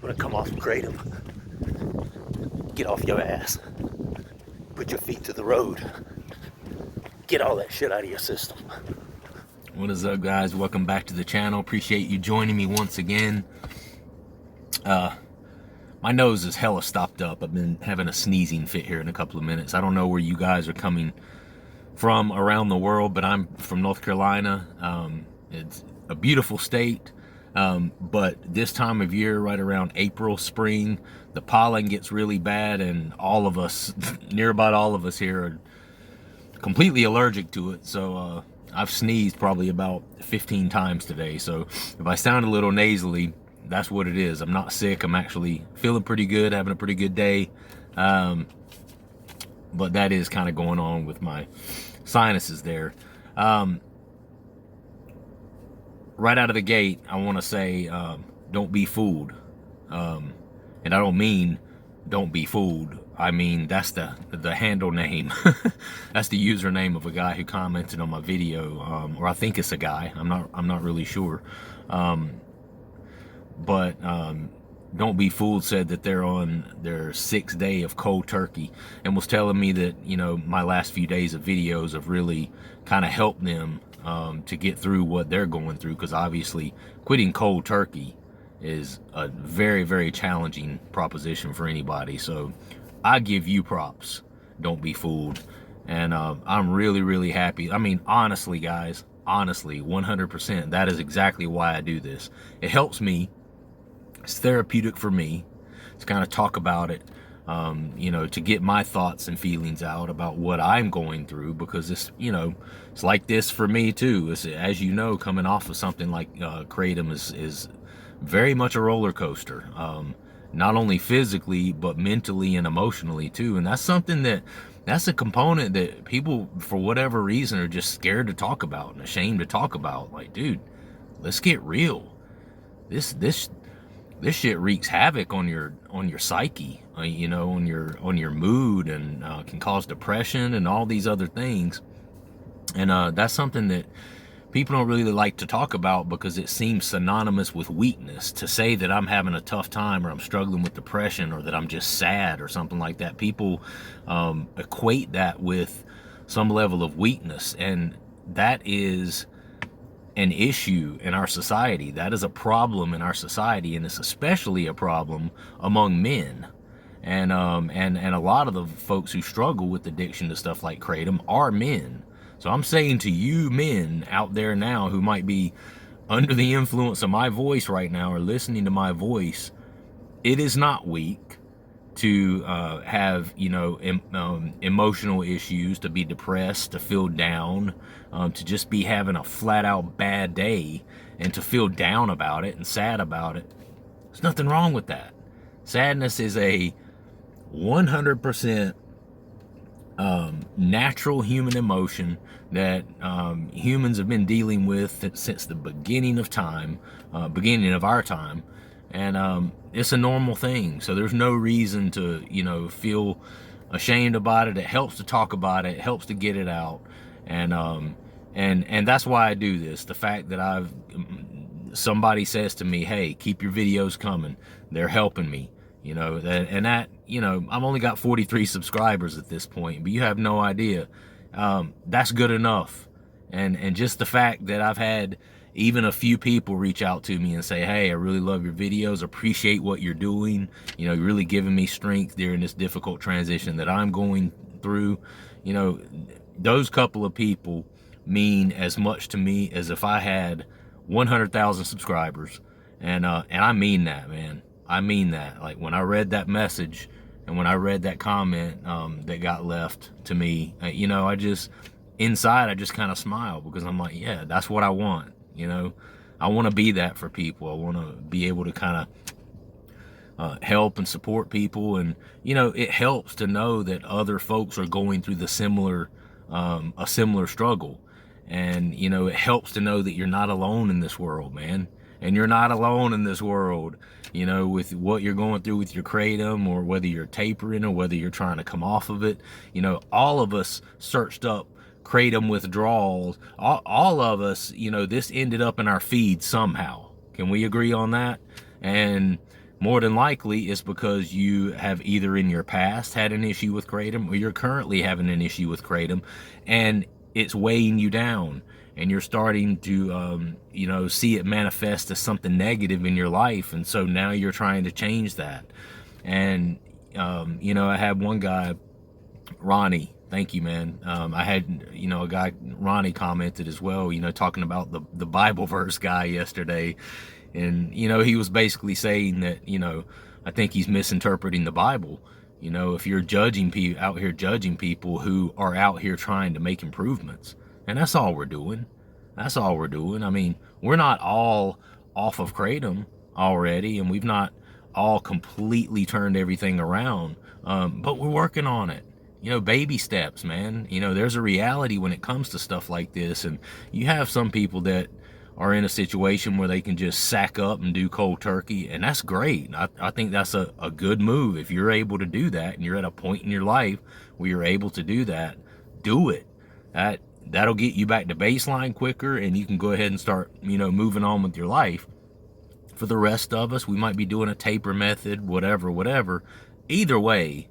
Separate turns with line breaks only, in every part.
want to come off Kratom, get off your ass, put your feet to the road, get all that shit out of your system.
What is up, guys? Welcome back to the channel. Appreciate you joining me once again. My nose is hella stopped up. I've been having a sneezing fit here in a couple of minutes. I don't know where you guys are coming from around the world, but I'm from North Carolina. It's a beautiful state, but this time of year, right around April, spring, the pollen gets really bad, and all of us, near about all of us here, are completely allergic to it. So I've sneezed probably about 15 times today. So if I sound a little nasally, that's what it is. I'm not sick. I'm actually feeling pretty good, having a pretty good day. But that is kind of going on with my sinuses there. Right out of the gate, I want to say, don't be fooled. And I don't mean don't be fooled. I mean, that's the handle name. That's the username of a guy who commented on my video, or I think it's a guy. I'm not really sure. But Don't Be Fooled said that they're on their 6th day of cold turkey, and was telling me that, you know, my last few days of videos have really kind of helped them to get through what they're going through, because obviously quitting cold turkey is a very, very challenging proposition for anybody. So I give you props. Don't be fooled. And I'm really, really happy. I mean, honestly, guys, honestly, 100%, that is exactly why I do this. It helps me. It's therapeutic for me to kind of talk about it, you know, to get my thoughts and feelings out about what I'm going through, because it's, you know, it's like this for me too. It's, as you know, coming off of something like Kratom is very much a roller coaster, not only physically, but mentally and emotionally too. And that's something that's a component that people, for whatever reason, are just scared to talk about and ashamed to talk about. Like, dude, let's get real. This shit wreaks havoc on your psyche, you know, on your mood, and can cause depression and all these other things. And that's something that people don't really like to talk about, because it seems synonymous with weakness. To say that I'm having a tough time, or I'm struggling with depression, or that I'm just sad or something like that, people equate that with some level of weakness, and that is an issue in our society. That is a problem in our society, and it's especially a problem among men. And a lot of the folks who struggle with addiction to stuff like Kratom are men. So I'm saying to you men out there now who might be under the influence of my voice right now, or listening to my voice, it is not weak to have, you know, emotional issues, to be depressed, to feel down, to just be having a flat out bad day, and to feel down about it and sad about it. There's nothing wrong with that. Sadness is a 100% natural human emotion that humans have been dealing with since the beginning of time, beginning of our time. And it's a normal thing. So there's no reason to, you know, feel ashamed about it. It helps to talk about it. It helps to get it out. And that's why I do this. The fact that somebody says to me, hey, keep your videos coming, they're helping me, you know, and that, you know, I've only got 43 subscribers at this point, but you have no idea. That's good enough. And just the fact that I've had even a few people reach out to me and say, hey, I really love your videos, appreciate what you're doing, you know, you're really giving me strength during this difficult transition that I'm going through. You know, those couple of people mean as much to me as if I had 100,000 subscribers. And I mean that, man. I mean that. Like, when I read that message and when I read that comment that got left to me, you know, inside I just kind of smile, because I'm like, yeah, that's what I want. You know, I want to be that for people. I want to be able to kind of help and support people. And, you know, it helps to know that other folks are going through a similar struggle. And, you know, it helps to know that you're not alone in this world, man. And you're not alone in this world, you know, with what you're going through with your Kratom, or whether you're tapering, or whether you're trying to come off of it. You know, all of us searched up Kratom withdrawals. All of us, you know, this ended up in our feed somehow. Can we agree on that? And more than likely it's because you have either in your past had an issue with Kratom, or you're currently having an issue with Kratom, and it's weighing you down, and you're starting to see it manifest as something negative in your life, and so now you're trying to change that. And I had one guy, Ronnie, thank you, man. I had a guy, Ronnie, commented as well, talking about the Bible verse guy yesterday. And, he was basically saying that, I think he's misinterpreting the Bible. If you're judging people out here, judging people who are out here trying to make improvements, and that's all we're doing. That's all we're doing. I mean, we're not all off of Kratom already, and we've not all completely turned everything around, but we're working on it. Baby steps, man. There's a reality when it comes to stuff like this, and you have some people that are in a situation where they can just sack up and do cold turkey, and that's great. I think that's a good move. If you're able to do that and you're at a point in your life where you're able to do that, do it. That'll get you back to baseline quicker, and you can go ahead and start moving on with your life. For the rest of us, we might be doing a taper method, whatever. Either way,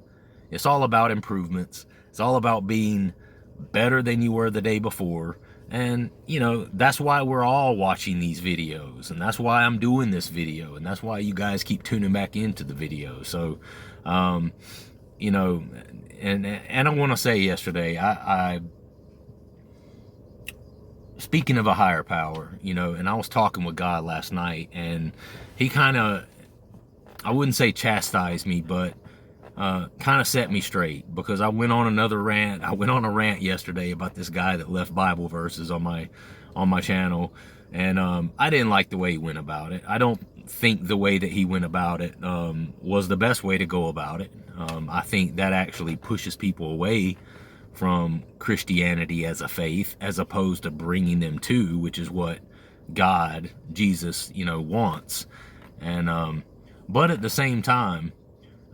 it's all about improvements. It's all about being better than you were the day before. And, that's why we're all watching these videos, and that's why I'm doing this video, and that's why you guys keep tuning back into the video. So, and I want to say yesterday, I speaking of a higher power, and I was talking with God last night, and he kind of, I wouldn't say chastised me, but kind of set me straight, because I went on another rant. I went on a rant yesterday about this guy that left Bible verses on my channel, and I didn't like the way he went about it. I don't think the way that he went about it was the best way to go about it. I think that actually pushes people away from Christianity as a faith, as opposed to bringing them to, which is what God, Jesus, wants. And but at the same time,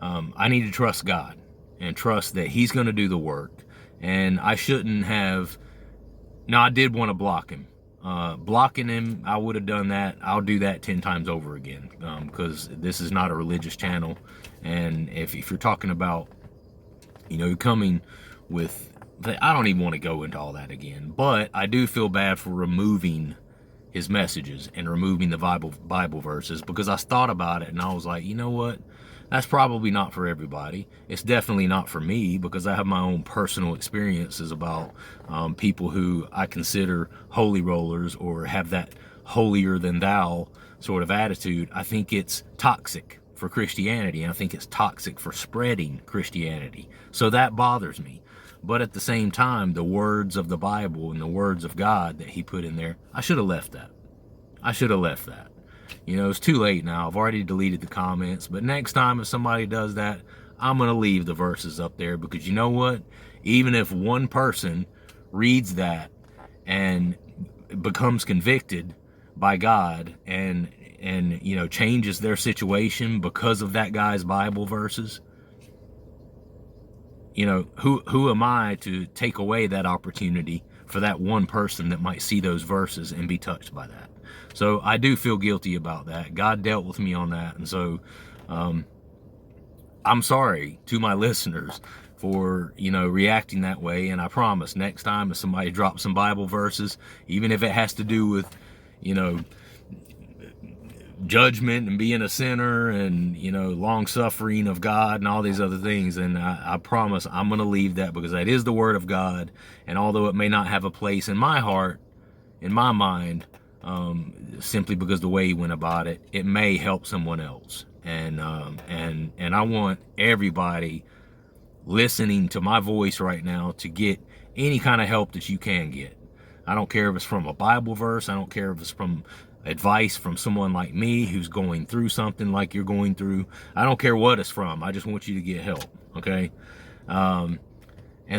I need to trust God and trust that he's going to do the work. And I shouldn't have. No, I did want to block him. Blocking him, I would have done that. I'll do that 10 times over again, because this is not a religious channel. And if you're talking about, coming with, I don't even want to go into all that again. But I do feel bad for removing his messages and removing the Bible verses, because I thought about it and I was like, you know what? That's probably not for everybody. It's definitely not for me, because I have my own personal experiences about people who I consider holy rollers or have that holier than thou sort of attitude. I think it's toxic for Christianity, and I think it's toxic for spreading Christianity. So that bothers me. But at the same time, the words of the Bible and the words of God that he put in there, I should have left that. I should have left that. It's too late now. I've already deleted the comments. But next time if somebody does that, I'm going to leave the verses up there, because you know what? Even if one person reads that and becomes convicted by God and changes their situation because of that guy's Bible verses, who am I to take away that opportunity for that one person that might see those verses and be touched by that? So I do feel guilty about that. God dealt with me on that. And so I'm sorry to my listeners for, reacting that way. And I promise next time if somebody drops some Bible verses, even if it has to do with, judgment and being a sinner and, long suffering of God and all these other things, and I promise I'm going to leave that, because that is the word of God. And although it may not have a place in my heart, in my mind, simply because the way he went about it, it may help someone else. And I want everybody listening to my voice right now to get any kind of help that you can get. I don't care if it's from a Bible verse. I don't care if it's from advice from someone like me who's going through something like you're going through. I don't care what it's from. I just want you to get help. Okay. And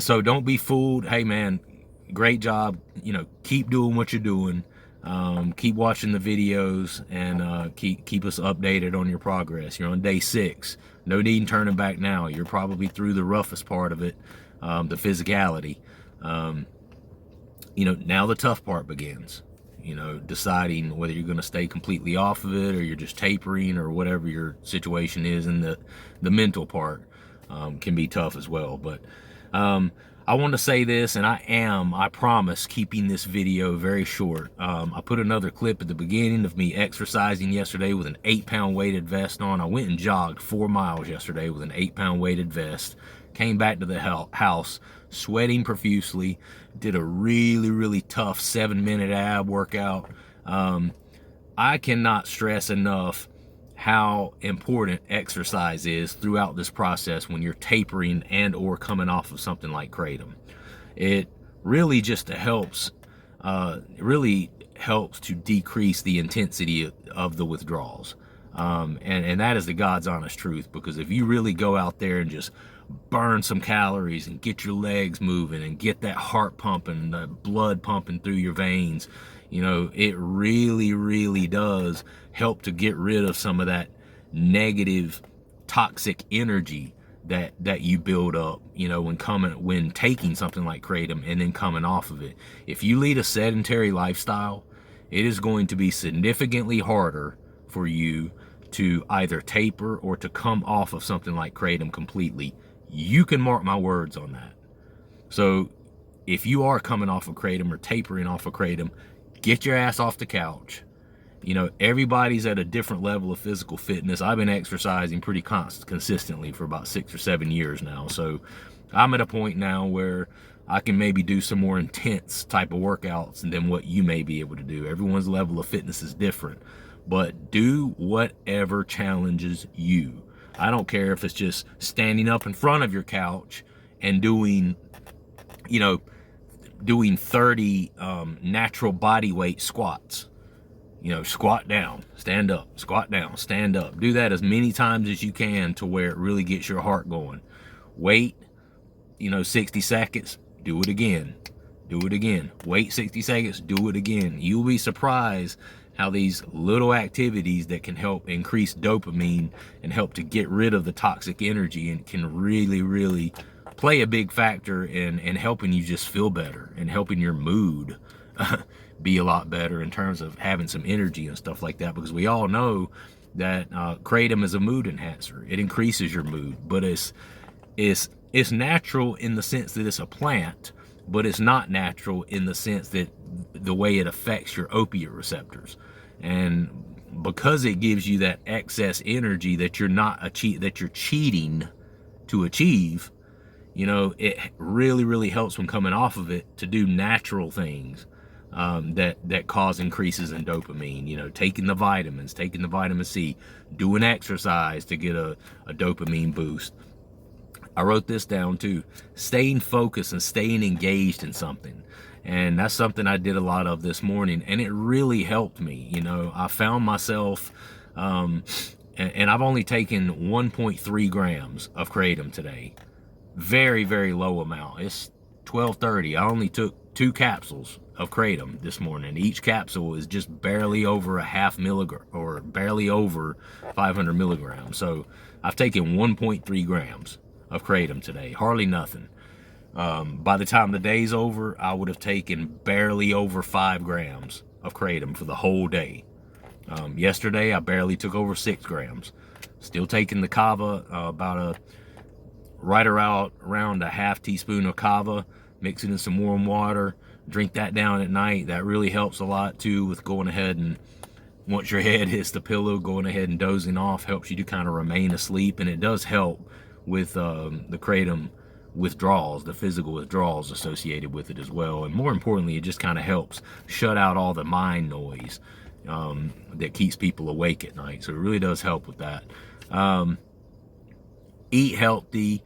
so don't be fooled. Hey man, great job. Keep doing what you're doing. Keep watching the videos, and keep us updated on your progress. You're on day 6. No need in turning back now. You're probably through the roughest part of it, the physicality. Now the tough part begins. deciding whether you're going to stay completely off of it or you're just tapering or whatever your situation is. And the mental part can be tough as well. But I want to say this, and I promise, keeping this video very short. I put another clip at the beginning of me exercising yesterday with an 8-pound weighted vest on. I went and jogged 4 miles yesterday with an 8-pound weighted vest. Came back to the house sweating profusely. Did a really, really tough 7-minute ab workout. I cannot stress enough how important exercise is throughout this process when you're tapering and or coming off of something like Kratom. It really just helps, to decrease the intensity of the withdrawals. And that is the God's honest truth, because if you really go out there and just burn some calories and get your legs moving and get that heart pumping, the blood pumping through your veins, it really, really does help to get rid of some of that negative, toxic energy that you build up, when taking something like Kratom and then coming off of it. If you lead a sedentary lifestyle, it is going to be significantly harder for you to either taper or to come off of something like Kratom completely. You can mark my words on that. So if you are coming off of Kratom or tapering off of Kratom, get your ass off the couch. Everybody's at a different level of physical fitness. I've been exercising pretty consistently for about 6 or 7 years now. So I'm at a point now where I can maybe do some more intense type of workouts than what you may be able to do. Everyone's level of fitness is different. But do whatever challenges you. I don't care if it's just standing up in front of your couch and doing 30 natural body weight squats. Squat down, stand up, squat down, stand up. Do that as many times as you can to where it really gets your heart going. Wait, 60 seconds, do it again. Do it again. Wait 60 seconds, do it again. You'll be surprised how these little activities that can help increase dopamine and help to get rid of the toxic energy and can really, really play a big factor in helping you just feel better and helping your mood be a lot better in terms of having some energy and stuff like that. Because we all know that Kratom is a mood enhancer. It increases your mood, but it's natural in the sense that it's a plant, but it's not natural in the sense that the way it affects your opiate receptors. And because it gives you that excess energy that you're cheating to achieve, it really, really helps when coming off of it to do natural things that cause increases in dopamine. Taking the vitamins, taking the vitamin C, doing exercise to get a dopamine boost. I wrote this down too. Staying focused and staying engaged in something. And that's something I did a lot of this morning, and it really helped me. I found myself, and I've only taken 1.3 grams of Kratom today. Very, very low amount. It's 12:30. I only took 2 capsules of Kratom this morning. Each capsule is just barely over a half milligram, or barely over 500 milligrams. So I've taken 1.3 grams of Kratom today. Hardly nothing. By the time the day's over, I would have taken barely over 5 grams of Kratom for the whole day. Yesterday, I barely took over 6 grams. Still taking the kava, right around a half teaspoon of kava, mix it in some warm water, drink that down at night. That really helps a lot too with going ahead and, once your head hits the pillow, going ahead and dozing off helps you to kind of remain asleep. And it does help with the Kratom withdrawals, the physical withdrawals associated with it as well. And more importantly, it just kind of helps shut out all the mind noise that keeps people awake at night. So it really does help with that. Eat healthy,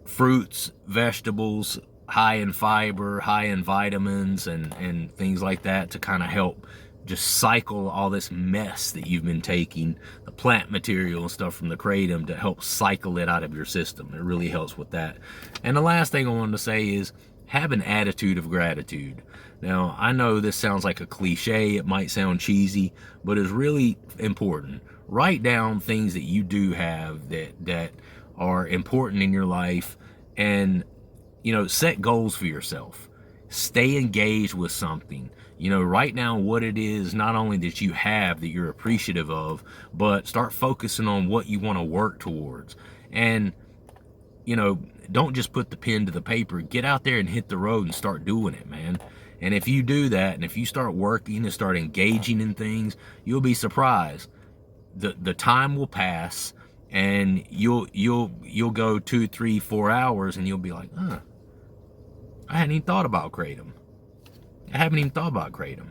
fruits, vegetables, high in fiber, high in vitamins and things like that to kind of help just cycle all this mess that you've been taking, the plant material and stuff from the Kratom, to help cycle it out of your system. It really helps with that. And the last thing I wanted to say is have an attitude of gratitude. Now, I know this sounds like a cliche, it might sound cheesy, but it's really important. Write down things that you do have that are important in your life, and set goals for yourself. Stay engaged with something. You know, write down what it is not only that you have that you're appreciative of, but start focusing on what you want to work towards. And, you know, don't just put the pen to the paper. Get out there and hit the road and start doing it, man. And if you do that, and if you start working and start engaging in things, you'll be surprised. The time will pass, and you'll go 2, 3, 4 hours, and you'll be like, I hadn't even thought about Kratom. I haven't even thought about Kratom.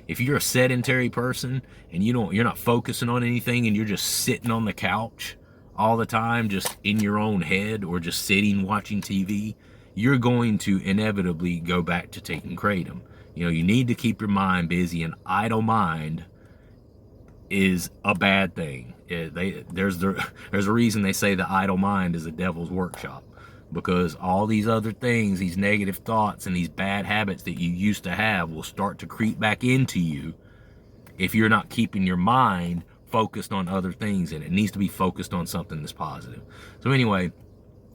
If you're a sedentary person and you're not focusing on anything, and you're just sitting on the couch all the time, just in your own head, or just sitting watching TV, you're going to inevitably go back to taking Kratom. You know, you need to keep your mind busy. An idle mind is a bad thing. There's a reason they say the idle mind is the devil's workshop, because all these other things, these negative thoughts and these bad habits that you used to have, will start to creep back into you if you're not keeping your mind focused on other things, and it needs to be focused on something that's positive. So anyway,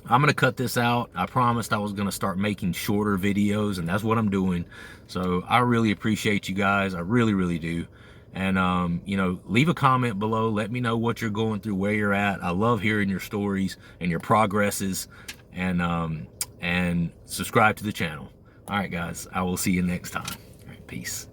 I'm going to cut this out. I promised I was going to start making shorter videos, and that's what I'm doing. So I really appreciate you guys. I really, really do. And, you know, leave a comment below. Let me know what you're going through, where you're at. I love hearing your stories and your progresses. And subscribe to the channel. All right, guys, I will see you next time. All right, peace.